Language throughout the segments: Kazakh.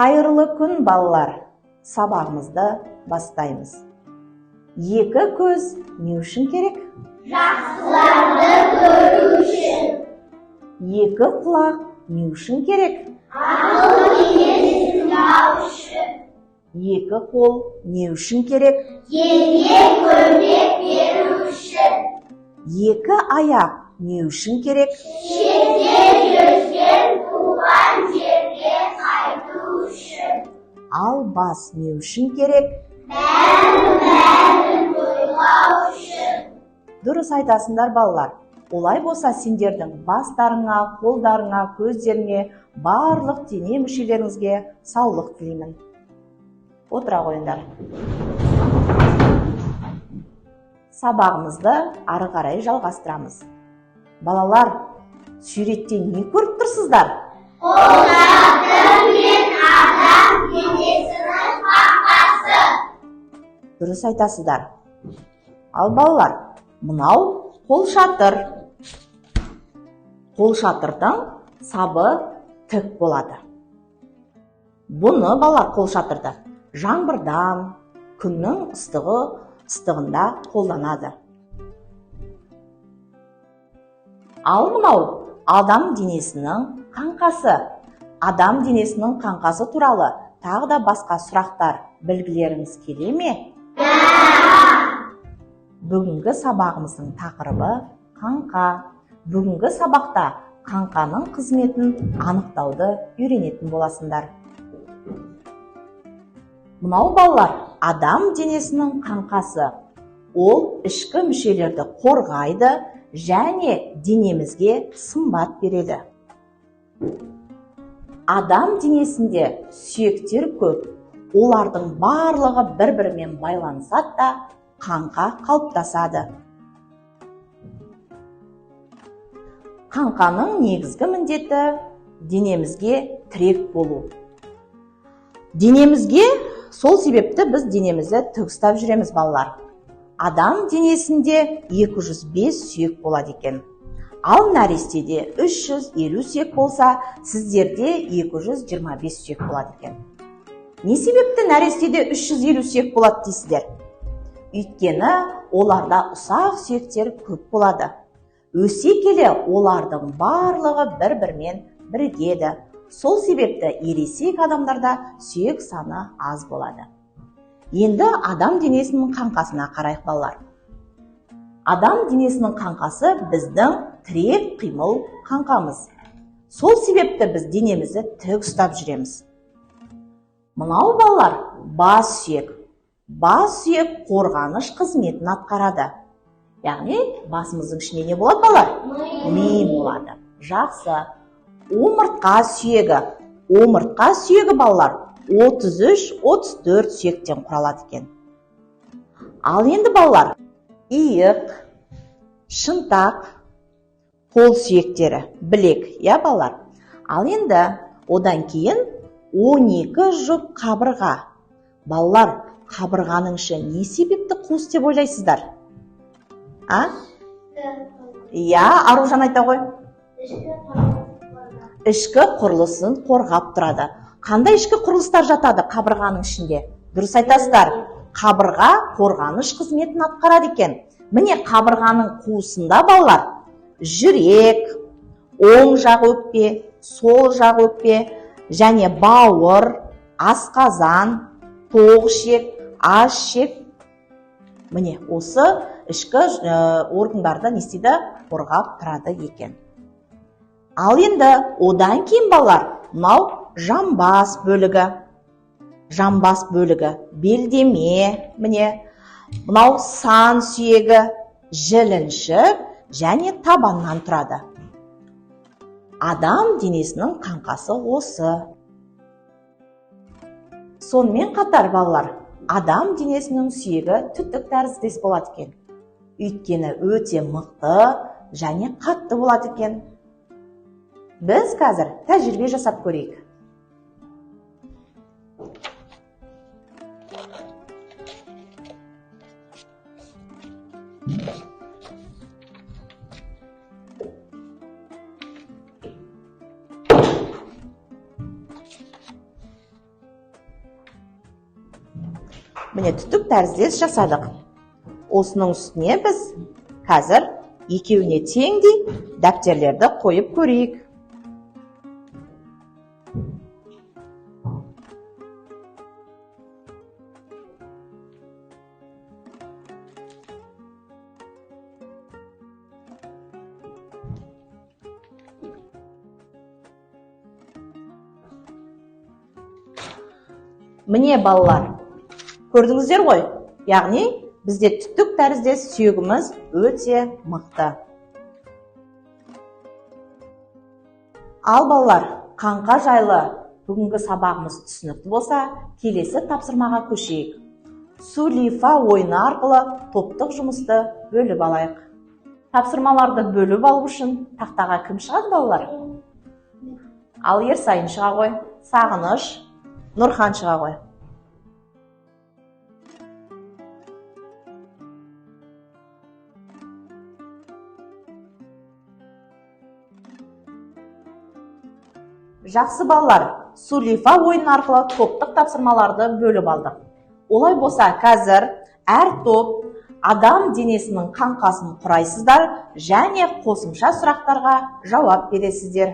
Қайырлы күн, балалар. Сабағымызды бастаймыз. Екі көз не үшін керек? Жақсыларды көру үшін. Екі құлақ не үшін керек? Ақыл кеңес тыңдау үшін. Екі қол не үшін керек? Елге көмек беру үшін. Екі аяқ не үшін керек? Шетте жүрген туған жерге қайту үшін. Ал бас не үшін керек? Бәрін ойлау үшін. Дұрыс айтасыңдар, балалар. Олай болса, сендердің бастарыңа, қолдарыңа, көздеріңе, барлық дене мүшелеріңізге саулық тілеймін. Отыра қойыңдар. Сабағымызды ары қарай жалғастырамыз. Балалар, суреттен не көріп тұрсыздар? Қолшатыр мен адам денесінің қаңқасы. Дұрыс айтасыздар. Ал балалар, мынау қолшатыр. Қолшатырдың сабы тік болады. Бұны балалар қолшатырды жаңбырдан, күннің ыстығында қолданады. Ал мынау адам денесінің қаңқасы. Адам денесінің қаңқасы туралы тағы да басқа сұрақтар білгілеріңіз келе ме? Бүгінгі сабағымыздың тақырыбы қаңқа. Бүгінгі сабақта қаңқаның қызметін анықтауды үйренетін боласыңдар. Мынау балалар, адам денесінің қаңқасы. Ол ішкі мүшелерді қорғайды және денемізге сымбат береді. Адам денесінде сүйектер көп. Олардың барлығы бір-бірімен байланысады да қаңқа қалыптасады. Қаңқаның негізгі міндеті денемізге тірек болу. Сол себепті біз денемізді тік ұстап жүреміз, балалар. Адам денесінде 205 сүйек болады екен. Ал нәрестеде 350 сүйек болса, сіздерде 225 сүйек болады екен. Не себепті нәрестеде 350 сүйек болады дейсіздер? Өйткені оларда ұсақ сүйектер көп болады. Өсе келе олардың барлығы бір-бірімен бірігеді. Сол себепті ересек адамдарда сүйек саны аз болады. Енді адам денесінің қаңқасына қарайық, балалар. Адам денесінің қаңқасы біздің тірек қимыл қаңқамыз. Сол себепті біз денемізді тік ұстап жүреміз. Мынау балалар бас сүйек. Бас сүйек қорғаныш қызметін атқарады. Яғни басымыздың ішінде не болады, балалар? Ми болады. Жақсы. Омыртқа сүйегі. Омыртқа сүйегі, балалар, 33-34 сүйектен құралады екен. Ал енді балалар, иық, шынтақ, қол сүйектері, білек, балалар. Ал енді одан кейін 12 жұп қабырға. Балалар, қабырғаның іші не себепті қуыс деп ойлайсыздар? Аружан айта ғой. Ішкі құрылысын қорғап тұрады. Қандай ішкі құрылыстар жатады қабырғаның ішінде? Дұрыс айтасыздар. Қабырға қорғаныш қызметін атқарады екен. Міне қабырғаның қуысында, балалар, жүрек, оң жақ өкпе, сол жақ өкпе және бауыр, асқазан, тоғышек, асшек. Міне осы ішкі органдарды не істейді? Қорғап тұрады екен. Ал енді одан кейін, балалар, мынау жамбас бөлігі. Жамбас бөлігі, белдеме, міне, мынау сан сүйегі, жіліншік және табаннан тұрады. Адам денесінің қаңқасы осы. Сонымен қатар, балалар, адам денесінің сүйегі түтік тәріздес болады екен. Өйткені өте мықты және қатты болады екен. Біз қазір тәжірибе жасап көрейік. міне түтік тәріздес жасадық. Осының үстіне біз қазір екеуіне теңдей дәптерлерді қойып көрейік. Міне балалар, көрдіңіздер ғой, яғни бізде түтік тәріздес сүйегіміз өте мықты. Ал балалар, қаңқа жайлы бүгінгі сабағымыз түсінікті болса, келесі тапсырмаға көшейік. Су-лифа ойыны арқылы топтық жұмысты бөліп алайық. Тапсырмаларды бөліп алу үшін тақтаға кім шығады балалар? Ал Ерсайын шыға ғой, Сағыныш, Нұрхан шыға ғой. Жақсы балалар, су-лифа ойын арқылы топтық тапсырмаларды бөліп алдық. Олай болса, қазір әр топ адам денесінің қаңқасын құрайсыздар және қосымша сұрақтарға жауап бересіздер.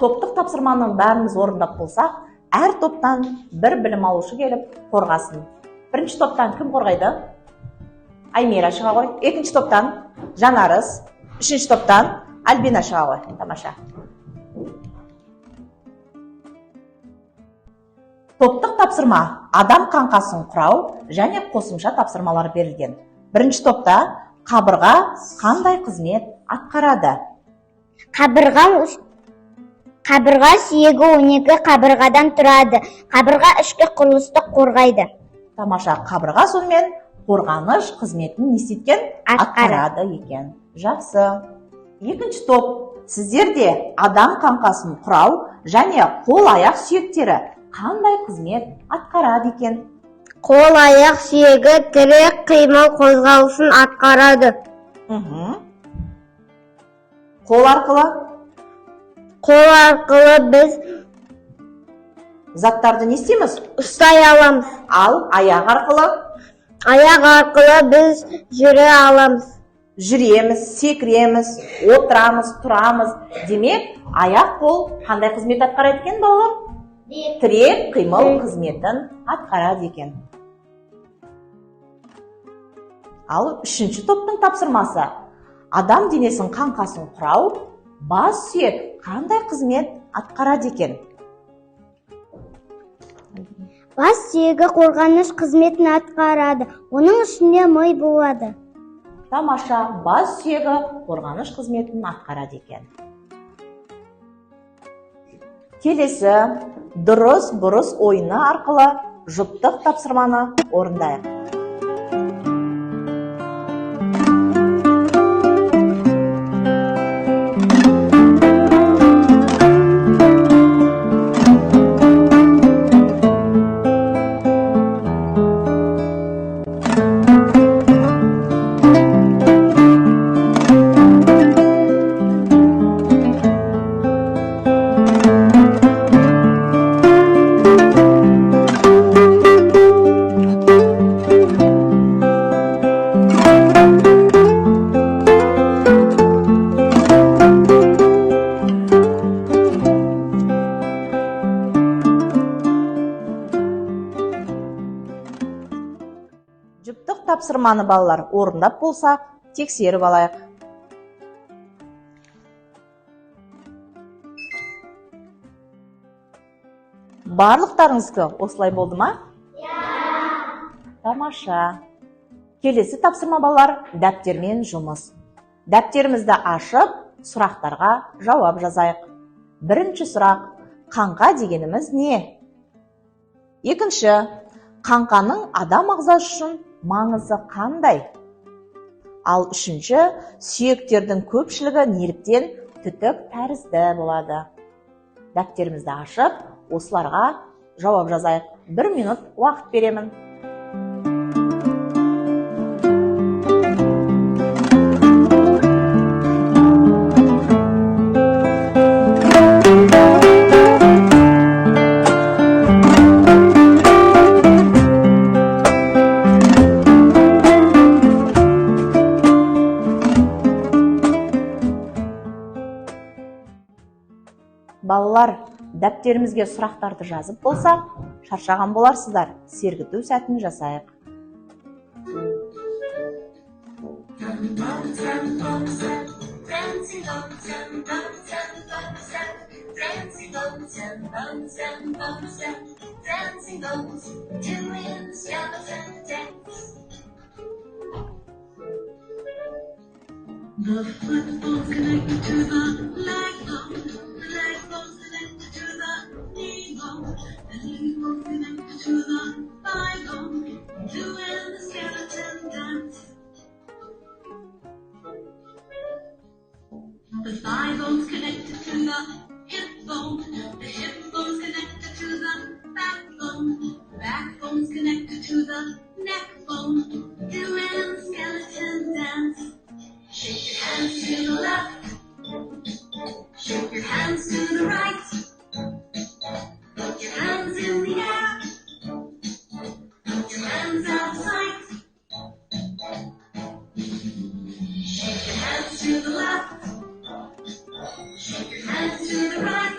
топтық тапсырманың бәріміз орындап болсақ, әр топтан бір білім алушы келіп қорғасын. Бірінші топтан кім қорғайды? Аймира шыға ғой. Екінші топтан Жанарыс. Үшінші топтан Альбина шыға ғой. Тамаша. Топтық тапсырма адам қаңқасын құрау және қосымша тапсырмалар берілген. Бірінші топта қабырға қандай қызмет атқарады? Қабырға сүйегі 12 қабырғадан тұрады. Қабырға ішкі құрылысты қорғайды. Тамаша, қабырға сонымен қорғаныш қызметін не істеткен? Атқарады екен. Жақсы. Екінші топ, сіздерде адам қаңқасын құрау және қол аяқ сүйектері қандай қызмет атқарады екен? Қол, аяқ, сүйегі, тірек, қимыл, қозғалысын атқарады. Қол арқылы Қол арқылы біз заттарды не істейміз? ұстай аламыз. Ал аяқ арқылы Аяқ арқылы біз жүре аламыз. жүреміз, секіреміз, отырамыз, тұрамыз. Демек, аяқ қол қандай қызмет атқарады екен, балалар? Тірек, қимыл қызметін атқарады екен. Ал үшінші топтың тапсырмасы. Адам денесін қаңқасын құрау, бас сүйек қандай қызмет атқарады екен? Бас сүйегі қорғаныш қызметін атқарады. Оның ішінде ми болады. Тамаша, бас сүйегі қорғаныш қызметін атқарады екен. Келесі, дұрыс бұрыс ойыны арқылы жұптық тапсырманы орындайық. Жұптық тапсырманы балалар орындап болсақ, тексеріп алайық. Барлықтарыңыздікі осылай болды ма? Тамаша. Келесі тапсырма балалар дәптермен жұмыс. Дәптерімізді ашып, сұрақтарға жауап жазайық. Бірінші сұрақ, қаңқа дегеніміз не? Екінші, қаңқаның адам ағзасы үшін маңызы қандай? Ал үшінші, сүйектердің көпшілігі неліктен түтік тәрізді болады? Дәптерімізді ашып, осыларға жауап жазайық. 1 минут уақыт беремін. Балалар, дәптерімізге сұрақтарды жазып болсақ, шаршаған боларсыздар. Сергіту сәтін жасайық. The foot bone's connected to the leg bone. The leg bone's connected to the knee bone. The knee bone's connected to the thigh bone. Doing the skeleton dance. The thigh bone's connected to the hip bone. The hip bone's connected to the backbone. The backbone's connected to the neck bone. Doing the skeleton dance. Shake your hands to the left. Shake your hands to the right. Put your hands in the air. Put your hands out of sight. Shake your hands to the left. Shake your hands to the right.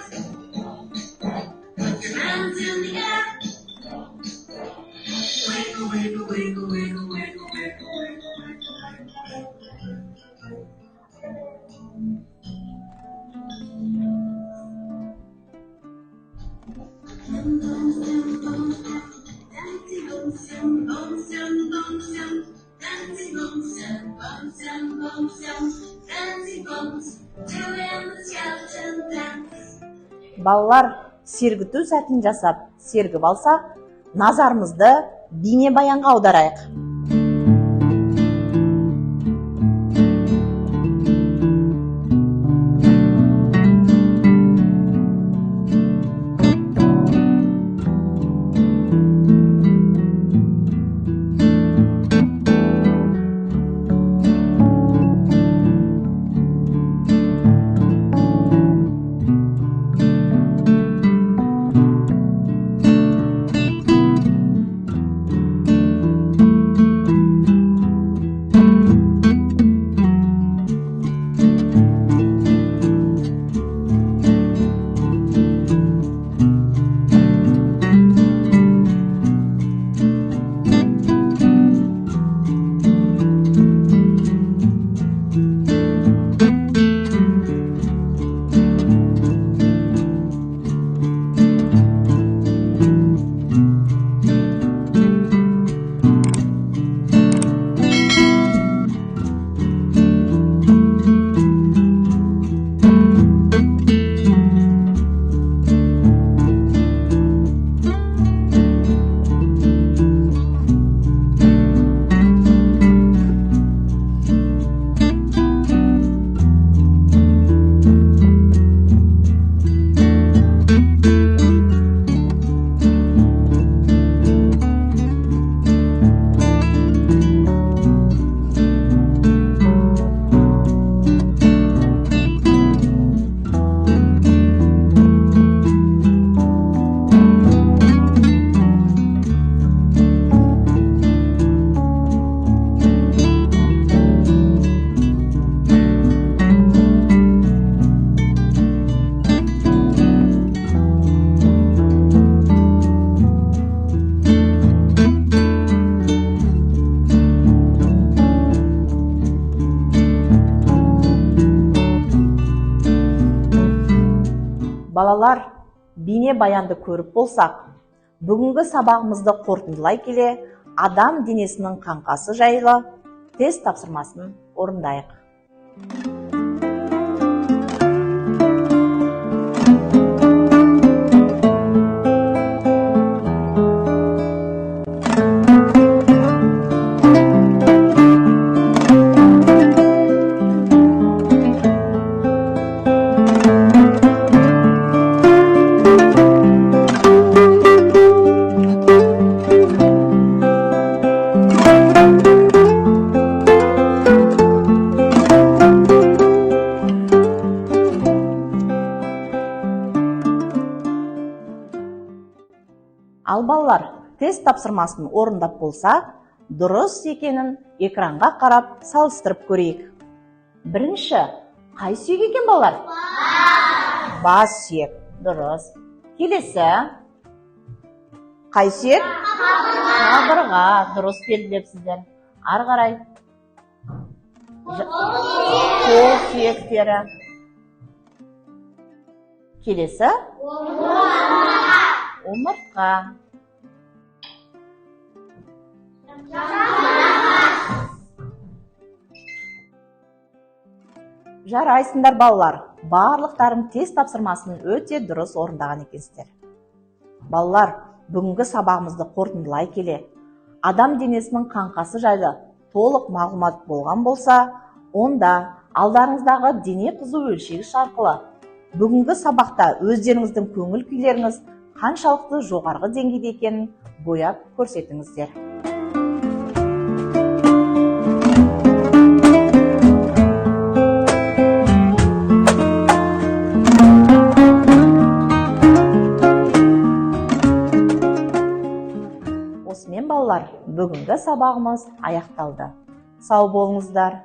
Put your hands in the air. Wiggle, wiggle, wiggle, wiggle, wiggle, wiggle, wiggle. Балалар, сергіту сәтін жасап, сергіп алсақ, назарымызды бейнебаянға аударайық. Балалар, бейне баянды көріп болсақ, бүгінгі сабағымызды қорытындылай келе, адам денесінің қаңқасы жайлы тест тапсырмасын орындайық. Ал балалар, тест тапсырмасын орындап болсақ, дұрыс екенін экранға қарап салыстырып көрейік. Бірінші, қай сүйек екен балалар? Бас сүйек. Дұрыс. Келесі, қай сүйек? Қабырға. Дұрыс белгілепсіздер. Ары қарай. Қол сүйектері. Келесі? Омыртқа. Жарайсыңдар балалар, барлықтарың тест тапсырмасын өте дұрыс орындаған екенсіздер. Балалар, бүгінгі сабағымызды қорытындылай келе, адам денесінің қаңқасы жайлы толық мағлұмат болған болса, онда алдарыңыздағы дене қызу өлшегіш арқылы бүгінгі сабақта өздеріңіздің көңіл күйлеріңіз қаншалықты жоғарғы деңгейде екенін бояп көрсетіңіздер. Осымен балалар, бүгінгі сабағымыз аяқталды. Сау болыңыздар.